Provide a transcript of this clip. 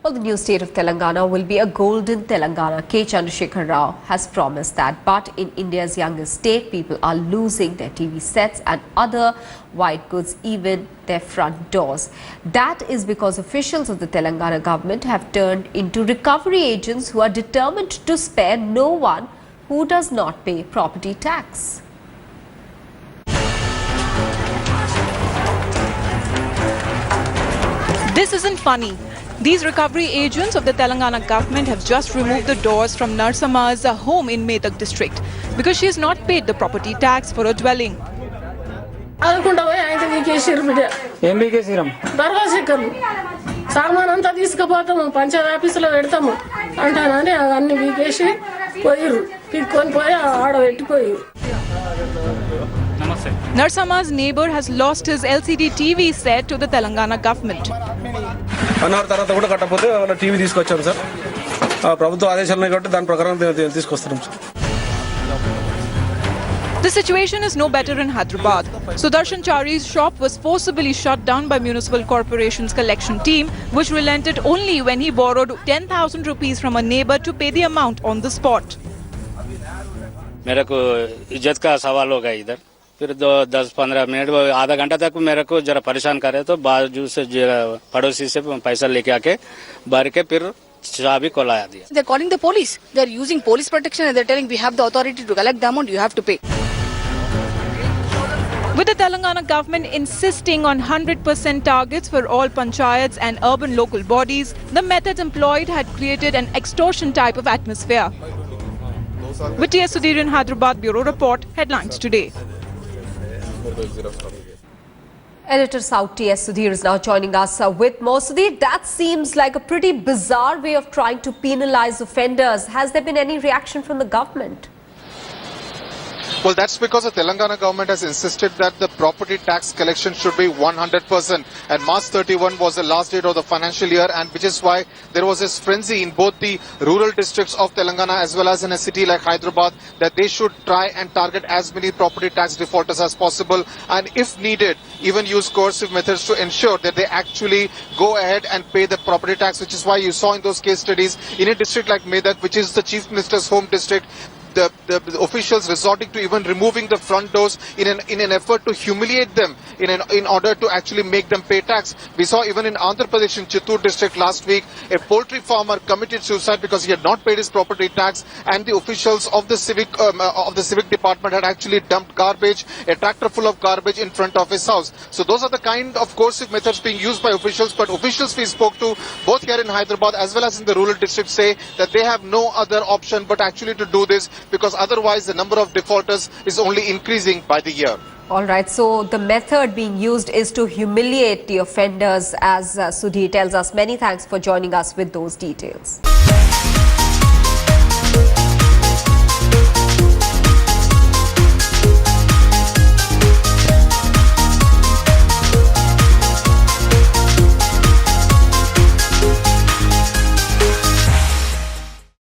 Well, the new state of Telangana will be a golden Telangana. K. Chandrasekhar Rao has promised that. But in India's youngest state, people are losing their TV sets and other white goods, even their front doors. That is because officials of the Telangana government have turned into recovery agents who are determined to spare no one who does not pay property tax. This isn't funny. These recovery agents of the Telangana government have just removed the doors from Narsamma's home in Medak district because she has not paid the property tax for her dwelling. Narsamma's neighbor has lost his LCD TV set to the Telangana government. The situation is no better in Hyderabad. Sudarshan Chari's shop was forcibly shut down by Municipal Corporation's collection team, which relented only when he borrowed 10,000 rupees from a neighbor to pay the amount on the spot. मेरे को इज्जत का सवाल होगा इधर फिर 10-15 minute आधा घंटा तक मेरे को जरा परेशान करे तो बाजू से पड़ोसी से पैसा लेके आके भर के फिर चाबी को लाया दिया. They're calling the police. They're using police protection and they're telling we have the authority to collect the amount, you have to pay. With the Telangana government insisting on 100% targets for all panchayats and urban local bodies, the methods employed had created an extortion type of atmosphere. With T.S. Sudhir in Hyderabad, Bureau Report, Headlines Today. Editor South T.S. Sudhir is now joining us with more. Sudhir, that seems like a pretty bizarre way of trying to penalize offenders. Has there been any reaction from the government? Well, that's because the Telangana government has insisted that the property tax collection should be 100%. And March 31 was the last date of the financial year, and which is why there was this frenzy in both the rural districts of Telangana as well as in a city like Hyderabad that they should try and target as many property tax defaulters as possible, and if needed, even use coercive methods to ensure that they actually go ahead and pay the property tax, which is why you saw in those case studies in a district like Medak, which is the Chief Minister's home district, the officials resorting to even removing the front doors in an effort to humiliate them in order to actually make them pay tax. We saw even in Andhra Pradesh in Chittoor district last week, a poultry farmer committed suicide because he had not paid his property tax, and the officials of the civic department had actually dumped garbage, a tractor full of garbage in front of his house. So those are the kind of coercive methods being used by officials, but officials we spoke to both here in Hyderabad as well as in the rural districts say that they have no other option but actually to do this, because otherwise the number of defaulters is only increasing by the year. All right, so the method being used is to humiliate the offenders, as Sudhir tells us. Many thanks for joining us with those details.